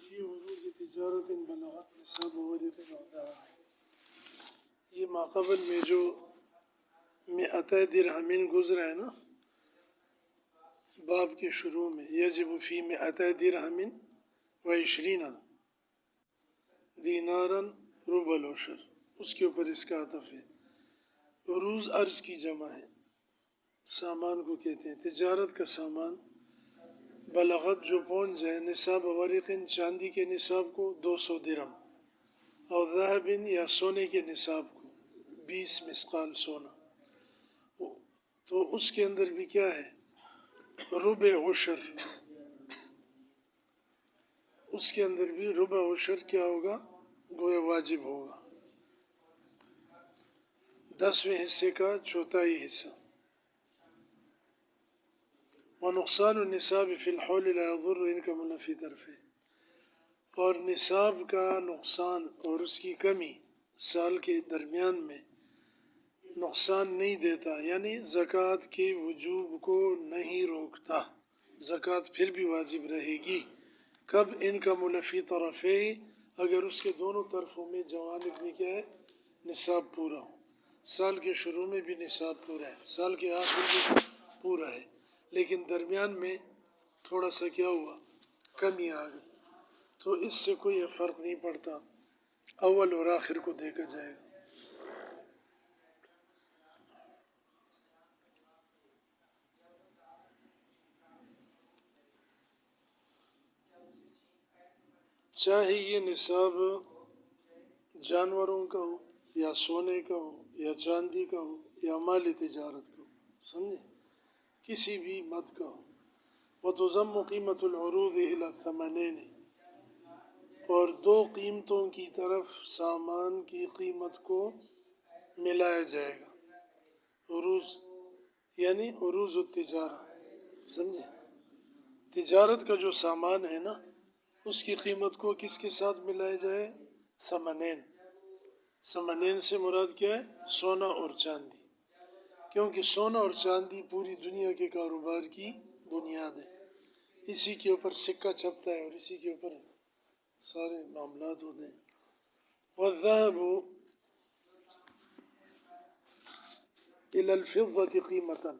فی عروض تجارت بلغت نصاب ورق وعدها، یہ ماقبل میں جو مئتہ درہمین گزرا ہے نا باب کے شروع میں، یجب فی مئتہ درہمین و عشرین دینارا ربع العشر، اس کے اوپر اس کا عطف ہے۔ عروض عرض کی جمع ہے، سامان کو کہتے ہیں، تجارت کا سامان، بلغت جو پہنچ جائے نصاب ورقن چاندی کے نصاب کو 200 درہم، اور ذهب یا سونے کے نصاب کو 20 مثقال سونا، تو اس کے اندر بھی کیا ہے ربع عشر، اس کے اندر بھی ربع عشر کیا ہوگا گویا واجب ہوگا، 10ویں حصے کا چوتھائی حصہ۔ ونقصان النصاب فی الحول لا يضر انکمل فی طرفه، اور نصاب کا نقصان اور اس کی کمی سال کے درمیان میں نقصان نہیں دیتا، یعنی زکوٰۃ کے وجوب کو نہیں روکتا، زکوٰۃ پھر بھی واجب رہے گی۔ کب؟ انکمل فی طرفه، اگر اس کے دونوں طرفوں میں جوانب میں کیا ہے نصاب پورا ہو، سال کے شروع میں بھی نصاب پورا ہے، سال کے آخر میں بھی پورا ہے، لیکن درمیان میں تھوڑا سا کیا ہوا کمی آ گئی، تو اس سے کوئی فرق نہیں پڑتا، اول اور آخر کو دیکھا جائے گا۔ چاہے یہ نصاب جانوروں کا ہو یا سونے کا ہو یا چاندی کا ہو یا مال تجارت کا ہو، سمجھے، کسی بھی مد کا ہو۔ وتضم قیمت العروض الی الثمنین، اور دو قیمتوں کی طرف سامان کی قیمت کو ملایا جائے گا، عروض یعنی عروض التجارہ، سمجھے، تجارت کا جو سامان ہے نا اس کی قیمت کو کس کے ساتھ ملایا جائے؟ ثمنین، ثمنین سے مراد کیا ہے؟ سونا اور چاندی، کیونکہ سونا اور چاندی پوری دنیا کے کاروبار کی بنیاد ہے، اسی کے اوپر سکہ چھپتا ہے اور اسی کے اوپر سارے معاملات ہوتے ہیں۔ والذهب الى الفضة قیمتا،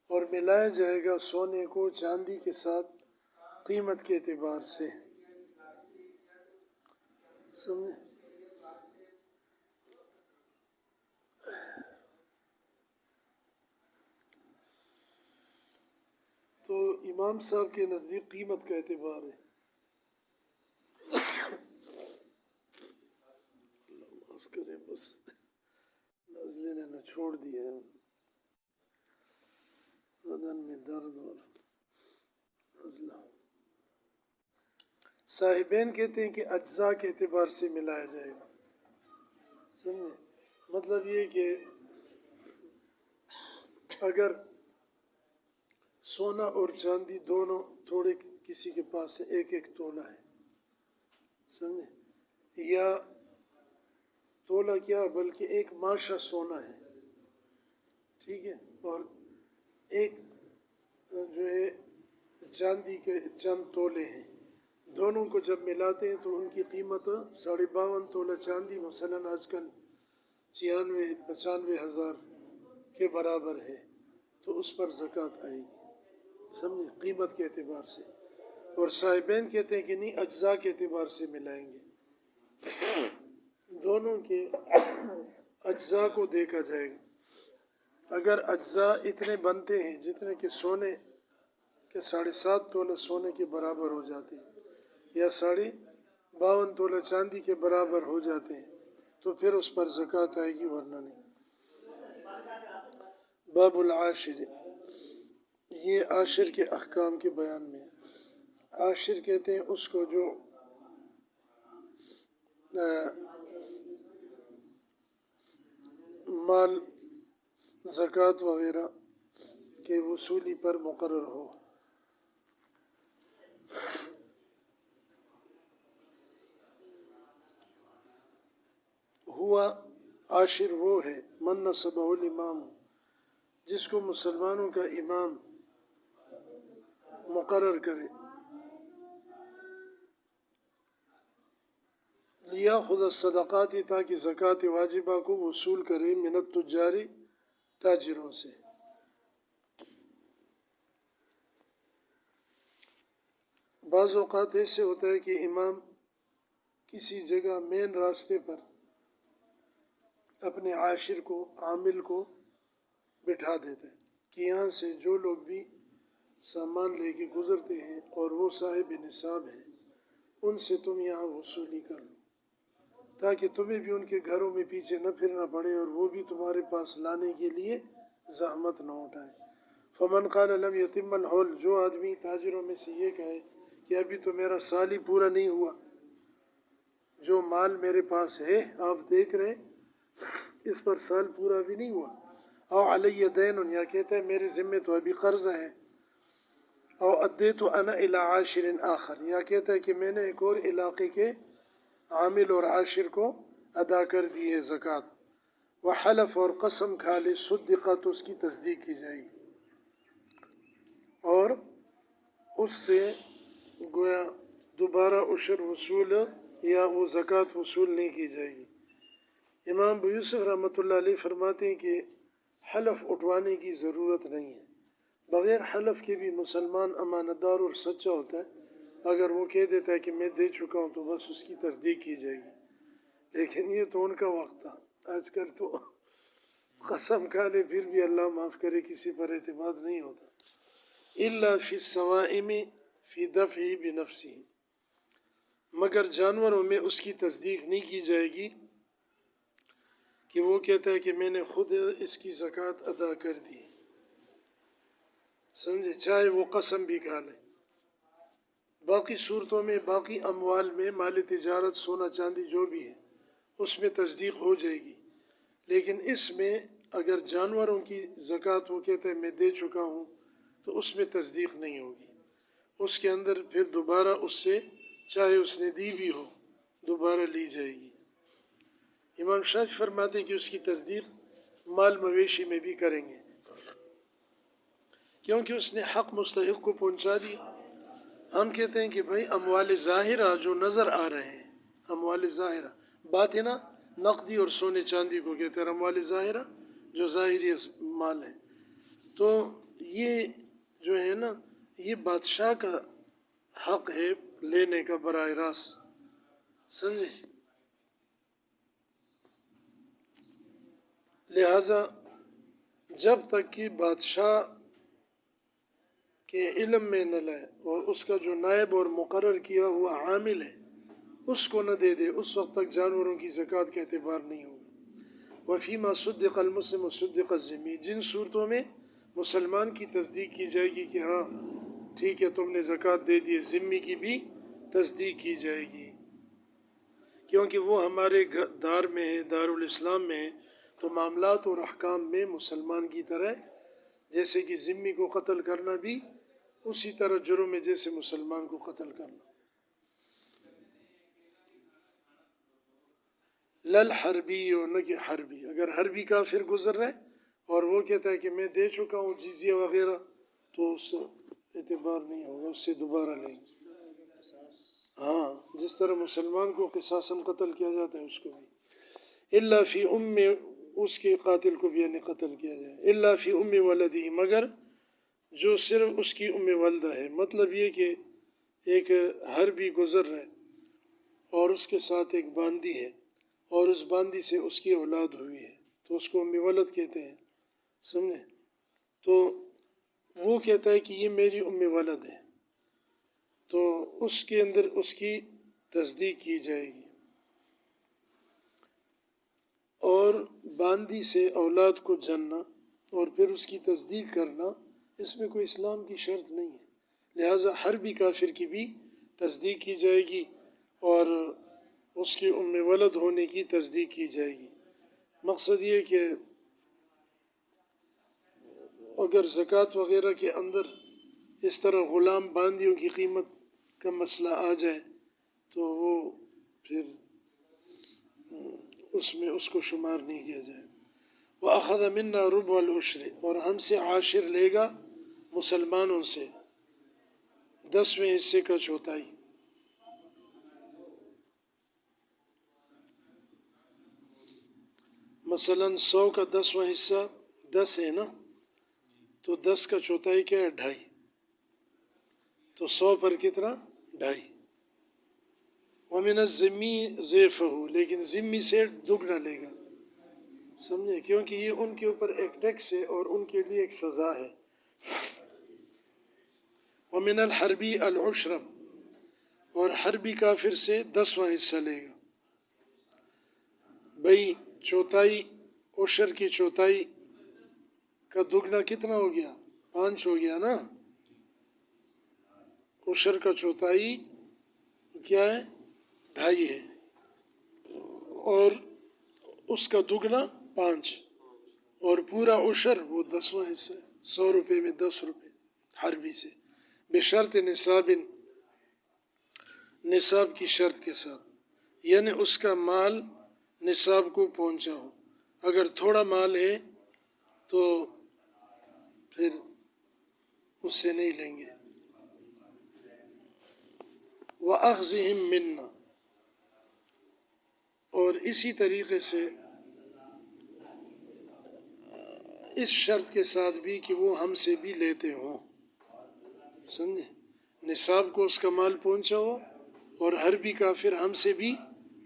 اور ملایا جائے گا سونے کو چاندی کے ساتھ قیمت کے اعتبار سے، سمجھے۔ تو امام صاحب کے نزدیک قیمت کا اعتبار ہے، اللہ معاف کرے، بس نزلے نے نہ چھوڑ دیا ہے، بدن میں درد اور نزلہ۔ صاحبین کہتے ہیں کہ اجزاء کے اعتبار سے ملایا جائے گا، سمجھے، مطلب یہ کہ اگر سونا اور چاندی دونوں تھوڑے کسی کے پاس ہے، ایک ایک تولہ ہے، سمجھے، یا تولہ کیا بلکہ ایک ماشا سونا ہے، ٹھیک ہے، اور ایک جو ہے چاندی کے چند تولے ہیں، دونوں کو جب ملاتے ہیں تو ان کی قیمت 52.5 تولہ چاندی مثلاً آج کل 95 ہزار کے برابر ہے، تو اس پر زکوٰۃ آئے گی، سمجھے، قیمت کے اعتبار سے۔ اور صاحبین کہتے ہیں کہ نہیں، اجزاء کے اعتبار سے ملائیں گے، دونوں کے اجزاء کو دیکھا جائے گا، اگر اجزاء اتنے بنتے ہیں جتنے کہ سونے کے 7.5 تولہ سونے کے برابر ہو جاتے ہیں یا 52.5 تولہ چاندی کے برابر ہو جاتے ہیں تو پھر اس پر زکوٰۃ آئے گی، ورنہ نہیں۔ باب العاشر، یہ عاشر کے احکام کے بیان میں ہے۔ عاشر کہتے ہیں اس کو جو مال زکوٰۃ وغیرہ کے وصولی پر مقرر ہو۔ ہوا عاشر وہ ہے من نصبہ الامام، جس کو مسلمانوں کا امام مقرر کرے، لیاخذ الصدقات تاکہ زکوٰۃ واجبہ کو وصول کرے من التجار تاجروں سے۔ بعض اوقات ایسے ہوتا ہے کہ امام کسی جگہ مین راستے پر اپنے عاشر کو عامل کو بٹھا دیتا ہے کہ یہاں سے جو لوگ بھی سامان لے کے گزرتے ہیں اور وہ صاحب نصاب ہیں ان سے تم یہاں وصولی کر لو، تاکہ تمہیں بھی ان کے گھروں میں پیچھے نہ پھرنا پڑے اور وہ بھی تمہارے پاس لانے کے لیے زحمت نہ اٹھائیں۔ فمن قال لم یتم الحول، جو آدمی تاجروں میں سے یہ کہے کہ ابھی تو میرا سال ہی پورا نہیں ہوا، جو مال میرے پاس ہے آپ دیکھ رہے اس پر سال پورا بھی نہیں ہوا، او علی دین، یا کہتا ہے میرے ذمے تو ابھی قرض ہے، او ادیت انا الی عاشر آخر، یا کہتا ہے کہ میں نے ایک اور علاقے کے عامل اور عاشر کو ادا کر دی ہے زکوٰۃ، وحلف، اور قسم کھا لے، صدقت، اس کی تصدیق کی جائے گی اور اس سے گویا دوبارہ عشر وصول یا وہ زکوٰۃ وصول نہیں کی جائے گی۔ امام ابو یوسف رحمۃ اللہ علیہ فرماتے ہیں کہ حلف اٹھوانے کی ضرورت نہیں ہے، بغیر حلف کے بھی مسلمان امانت دار اور سچا ہوتا ہے، اگر وہ کہہ دیتا ہے کہ میں دے چکا ہوں تو بس اس کی تصدیق کی جائے گی۔ لیکن یہ تو ان کا وقت تھا، آج کل تو قسم کھا لے پھر بھی اللہ معاف کرے کسی پر اعتماد نہیں ہوتا۔ الا فی الصوائم فی دفعہ بنفسہ، مگر جانوروں میں اس کی تصدیق نہیں کی جائے گی کہ وہ کہتا ہے کہ میں نے خود اس کی زکوٰۃ ادا کر دی، سمجھے، چاہے وہ قسم بھی کھا لے۔ باقی صورتوں میں، باقی اموال میں، مال تجارت، سونا چاندی جو بھی ہے اس میں تصدیق ہو جائے گی، لیکن اس میں اگر جانوروں کی زکوٰۃ وہ کہتا ہے میں دے چکا ہوں تو اس میں تصدیق نہیں ہوگی، اس کے اندر پھر دوبارہ اس سے چاہے اس نے دی بھی ہو دوبارہ لی جائے گی۔ امام شافعی فرماتے ہیں کہ اس کی تصدیق مال مویشی میں بھی کریں گے، کیونکہ اس نے حق مستحق کو پہنچا دیا۔ ہم کہتے ہیں کہ بھائی اموال ظاہرہ جو نظر آ رہے ہیں، اموال ظاہرہ، باطنہ نقدی اور سونے چاندی کو کہتے ہیں اموال ظاہرہ جو ظاہری مال ہے، تو یہ جو ہے نا یہ بادشاہ کا حق ہے لینے کا براہ راست، سمجھے، لہذا جب تک کہ بادشاہ کے علم میں نہ لائے اور اس کا جو نائب اور مقرر کیا ہوا عامل ہے اس کو نہ دے دے، اس وقت تک جانوروں کی زکوٰۃ کا اعتبار نہیں ہوگا۔ وفیما صدق المسلم وصدق الذمی، جن صورتوں میں مسلمان کی تصدیق کی جائے گی کہ ہاں ٹھیک ہے تم نے زکوٰۃ دے دی، ذمی کی بھی تصدیق کی جائے گی، کیونکہ وہ ہمارے دار میں ہے، دارالاسلام میں ہے، تو معاملات اور احکام میں مسلمان کی طرح، جیسے کہ ذمی کو قتل کرنا بھی اسی طرح جرم ہے جیسے مسلمان کو قتل کرنا۔ لل حربی، نہ کہ حربی، اگر حربی کافر گزر رہے اور وہ کہتا ہے کہ میں دے چکا ہوں جزیہ وغیرہ تو اس سے اعتبار نہیں ہوگا، اس سے دوبارہ لیں گے۔ ہاں، جس طرح مسلمان کو قصاصاً قتل کیا جاتا ہے اس کو بھی، الا فی ام، اس کے قاتل کو بھی یعنی قتل کیا جائے، الا فی ام ولدی، مگر جو صرف اس کی ام والدہ ہے، مطلب یہ کہ ایک حربی گزر رہا ہے اور اس کے ساتھ ایک باندی ہے اور اس باندی سے اس کی اولاد ہوئی ہے تو اس کو ام ولد کہتے ہیں، سمجھے، تو وہ کہتا ہے کہ یہ میری ام ولد ہے تو اس کے اندر اس کی تصدیق کی جائے گی، اور باندی سے اولاد کو جننا اور پھر اس کی تصدیق کرنا، اس میں کوئی اسلام کی شرط نہیں ہے، لہٰذا حربی کافر کی بھی تصدیق کی جائے گی اور اس کے ام ولد ہونے کی تصدیق کی جائے گی۔ مقصد یہ کہ اگر زکوٰۃ وغیرہ کے اندر اس طرح غلام باندیوں کی قیمت کا مسئلہ آ جائے تو وہ پھر اس میں اس کو شمار نہیں کیا جائے۔ وَأَخَذَ مِنَّا رُبُعَ الْعُشْرِ، اور ہم سے عاشر لے گا مسلمانوں سے 10ویں حصے کا چوتھائی۔ مثلاً 100 کا 10واں حصہ 10 ہے نا، تو 10 کا چوتھائی کیا ہے؟ 2.5، تو 100 پر کتنا؟ 2.5۔ وَمِنَ الذِّمِّ ضِعْفَهُ، لیکن ذمی سے دگنا لے گا، سمجھے؟ کیونکہ یہ ان کے اوپر ایک ٹیکس ہے اور ان کے لیے ایک سزا ہے۔ وَمِنَ الْحَرْبِ الْعُشْرَ، اور حربی کافر سے 10واں حصہ لے گا۔ بھئی چوتھائی، عشر کی چوتھائی کا دگنا کتنا ہو گیا؟ 5 ہو گیا نا۔ عشر کا چوتھائی کیا ہے؟ 2.5 ہے، اور اس کا دگنا 5، اور پورا عشر وہ 10واں حصہ ہے، 100 روپے میں 10 روپے حربی سے، بشرط نصاب، نصاب کی شرط کے ساتھ، یعنی اس کا مال نصاب کو پہنچا ہو۔ اگر تھوڑا مال ہے تو پھر اس سے نہیں لیں گے۔ وَأَخْذِهِمْ مِنَّا، اور اسی طریقے سے اس شرط کے ساتھ بھی کہ وہ ہم سے بھی لیتے ہوں، سمجھے؟ نصاب کو اس کا مال پہنچا ہو اور حربی کافر ہم سے بھی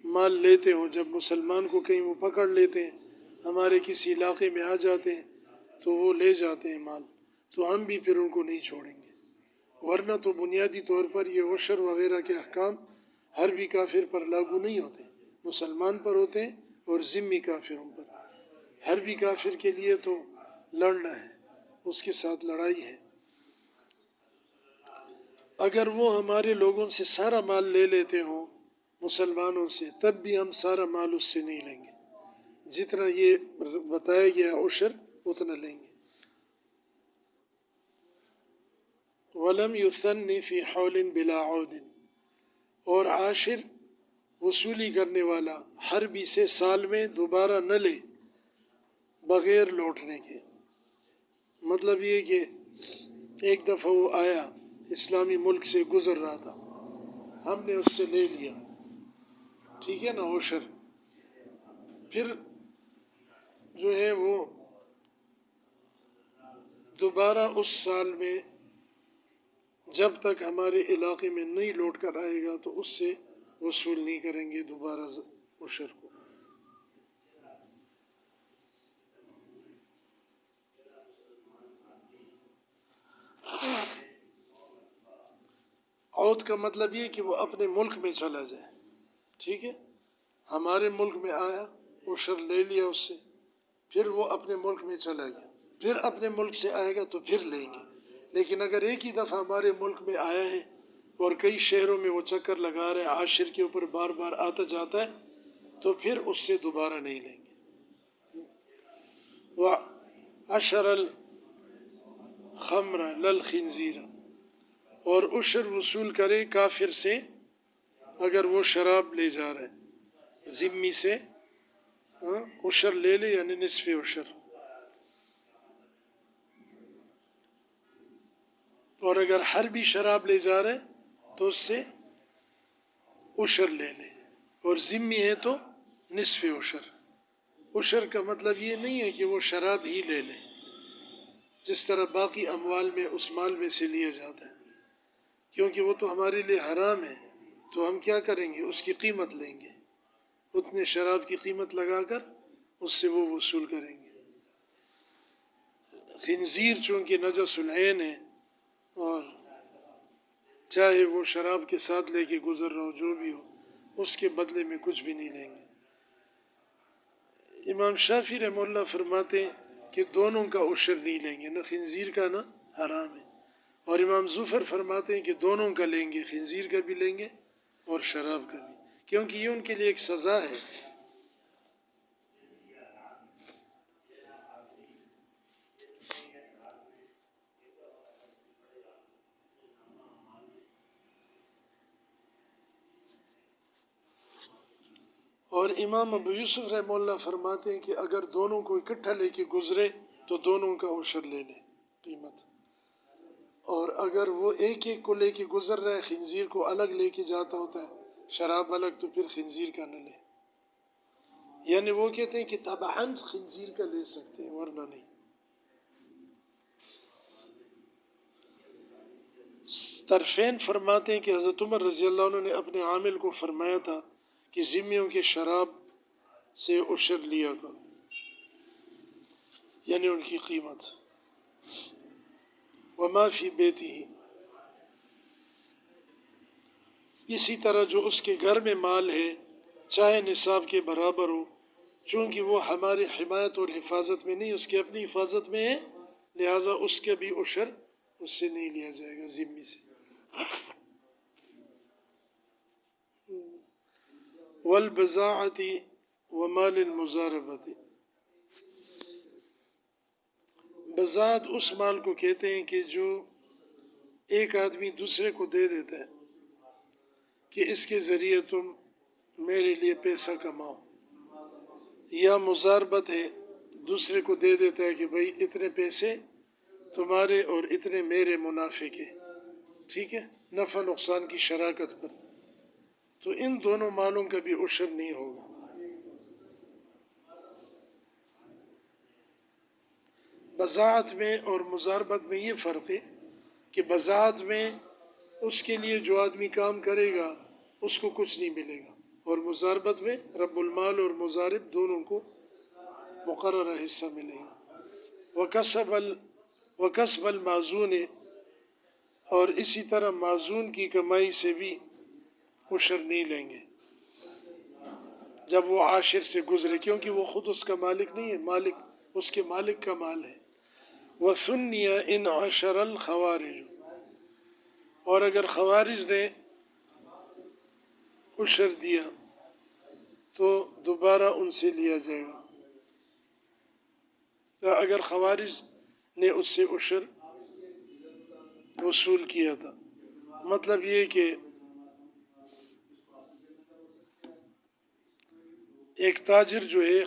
مال لیتے ہوں۔ جب مسلمان کو کہیں وہ پکڑ لیتے ہیں، ہمارے کسی علاقے میں آ جاتے ہیں تو وہ لے جاتے ہیں مال، تو ہم بھی پھر ان کو نہیں چھوڑیں گے، ورنہ تو بنیادی طور پر یہ عشر وغیرہ کے احکام حربی کافر پر لاگو نہیں ہوتے، مسلمان پر ہوتے ہیں اور ذمی کافروں پر۔ حربی کافر کے لیے تو لڑنا ہے، اس کے ساتھ لڑائی ہے۔ اگر وہ ہمارے لوگوں سے سارا مال لے لیتے ہوں مسلمانوں سے، تب بھی ہم سارا مال اس سے نہیں لیں گے، جتنا یہ بتایا گیا عشر اتنا لیں گے۔ وَلَمْ يُثَنِّ فِي حَوْلٍ بِلَا عَوْدٍ، اور عاشر وصولی کرنے والا حربی سے سال میں دوبارہ نہ لے بغیر لوٹنے کے۔ مطلب یہ کہ ایک دفعہ وہ آیا، اسلامی ملک سے گزر رہا تھا، ہم نے اس سے لے لیا، ٹھیک ہے نا، عشر، پھر جو ہے وہ دوبارہ اس سال میں جب تک ہمارے علاقے میں نہیں لوٹ کر آئے گا تو اس سے وصول نہیں کریں گے دوبارہ عشر کو۔ عود کا مطلب یہ کہ وہ اپنے ملک میں چلا جائے، ٹھیک ہے، ہمارے ملک میں آیا، عشر لے لیا اس سے، پھر وہ اپنے ملک میں چلا گیا، پھر اپنے ملک سے آئے گا تو پھر لیں گے۔ لیکن اگر ایک ہی دفعہ ہمارے ملک میں آیا ہے اور کئی شہروں میں وہ چکر لگا رہا ہے، عاشر کے اوپر بار بار آتا جاتا ہے، تو پھر اس سے دوبارہ نہیں لیں گے۔ وَعَشَرَ الْخَمْرَ لَلْخِنْزِيرَ، اور عشر وصول کرے کافر سے اگر وہ شراب لے جا رہا ہے، ذمی سے عشر لے لے، یعنی نصف عشر، اور اگر حربی شراب لے جا رہے تو اس سے عشر لے لے، اور ذمی ہے تو نصف عشر۔ عشر کا مطلب یہ نہیں ہے کہ وہ شراب ہی لے لے، جس طرح باقی اموال میں اس مال میں سے لیا جاتا ہے، کیونکہ وہ تو ہمارے لیے حرام ہے، تو ہم کیا کریں گے؟ اس کی قیمت لیں گے، اتنے شراب کی قیمت لگا کر اس سے وہ وصول کریں گے۔ خنزیر چونکہ نجس العین ہے، اور چاہے وہ شراب کے ساتھ لے کے گزر رہا ہو، جو بھی ہو، اس کے بدلے میں کچھ بھی نہیں لیں گے۔ امام شافعی رحمہ اللہ فرماتے ہیں کہ دونوں کا عشر نہیں لیں گے، نہ خنزیر کا نہ حرام ہے، اور امام ظفر فرماتے ہیں کہ دونوں کا لیں گے، خنزیر کا بھی لیں گے اور شراب کا بھی، کیونکہ یہ ان کے لیے ایک سزا ہے۔ اور امام ابو یوسف رحمہ اللہ فرماتے ہیں کہ اگر دونوں کو اکٹھا لے کے گزرے تو دونوں کا عشر لے لے قیمت، اور اگر وہ ایک ایک کو لے کے گزر رہا ہے، خنزیر کو الگ لے کے جاتا ہوتا ہے، شراب الگ، تو پھر خنزیر کا نہ لے۔ یعنی وہ کہتے ہیں کہ تبعاً خنزیر کا لے سکتے ہیں ورنہ نہیں۔ طرفین فرماتے ہیں کہ حضرت عمر رضی اللہ عنہ نے اپنے عامل کو فرمایا تھا کہ ذمیوں کے شراب سے عشر لیا کرو، یعنی ان کی قیمت۔ وما فی بیتہ، اسی طرح جو اس کے گھر میں مال ہے چاہے نصاب کے برابر ہو، چونکہ وہ ہماری حمایت اور حفاظت میں نہیں، اس کی اپنی حفاظت میں ہے، لہٰذا اس کا بھی عشر اس سے نہیں لیا جائے گا، ذمی سے۔ والبضاعۃ ومال المزاربۃ، بضاعت اس مال کو کہتے ہیں کہ جو ایک آدمی دوسرے کو دے دیتا ہے کہ اس کے ذریعے تم میرے لیے پیسہ کماؤ، یا مزاربت ہے، دوسرے کو دے دیتا ہے کہ بھائی اتنے پیسے تمہارے اور اتنے میرے منافع کے، ٹھیک ہے، نفع نقصان کی شراکت پر، تو ان دونوں مالوں کا بھی عشر نہیں ہوگا۔ بضاعت میں اور مزاربت میں یہ فرق ہے کہ بضاعت میں اس کے لیے جو آدمی کام کرے گا اس کو کچھ نہیں ملے گا، اور مزاربت میں رب المال اور مزارب دونوں کو مقررہ حصہ ملے گا۔ وکسب المعزون، اور اسی طرح معزون کی کمائی سے بھی عشر نہیں لیں گے جب وہ عاشر سے گزرے، کیونکہ وہ خود اس کا مالک نہیں ہے، مالک اس کے مالک کا مال ہے۔ وَثُنِّيَ إِنْ عَشَرَ الْخَوَارِجُ، اور اگر خوارج نے عشر دیا تو دوبارہ ان سے لیا جائے گا، اگر خوارج نے اس سے عشر وصول کیا تھا۔ مطلب یہ کہ ایک تاجر جو ہے،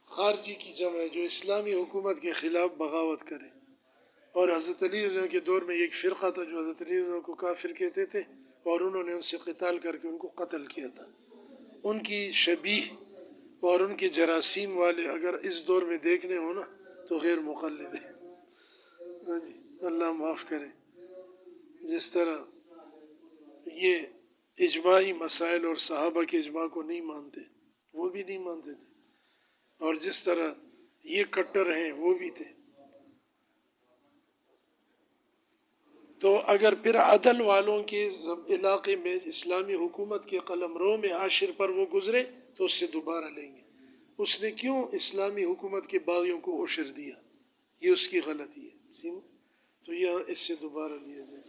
خارجی کی جمع ہے، جو اسلامی حکومت کے خلاف بغاوت کرے، اور حضرت علی رضی اللہ عنہ کے دور میں ایک فرقہ تھا جو حضرت علی رضی اللہ عنہ کو کافر کہتے تھے، اور انہوں نے ان سے قتال کر کے ان کو قتل کیا تھا۔ ان کی شبیہ اور ان کے جراثیم والے اگر اس دور میں دیکھنے ہو نا تو غیر مقلد ہے، ہاں جی، اللہ معاف کرے۔ جس طرح یہ اجماعی مسائل اور صحابہ کے اجماع کو نہیں مانتے، وہ بھی نہیں مانتے تھے، اور جس طرح یہ کٹر ہیں وہ بھی تھے۔ تو اگر پھر عدل والوں کے علاقے میں اسلامی حکومت کے قلمرو میں عاشر پر وہ گزرے تو اس سے دوبارہ لیں گے۔ اس نے کیوں اسلامی حکومت کے باغیوں کو عشر دیا، یہ اس کی غلطی ہے، تو یہ اس سے دوبارہ لیا جائے۔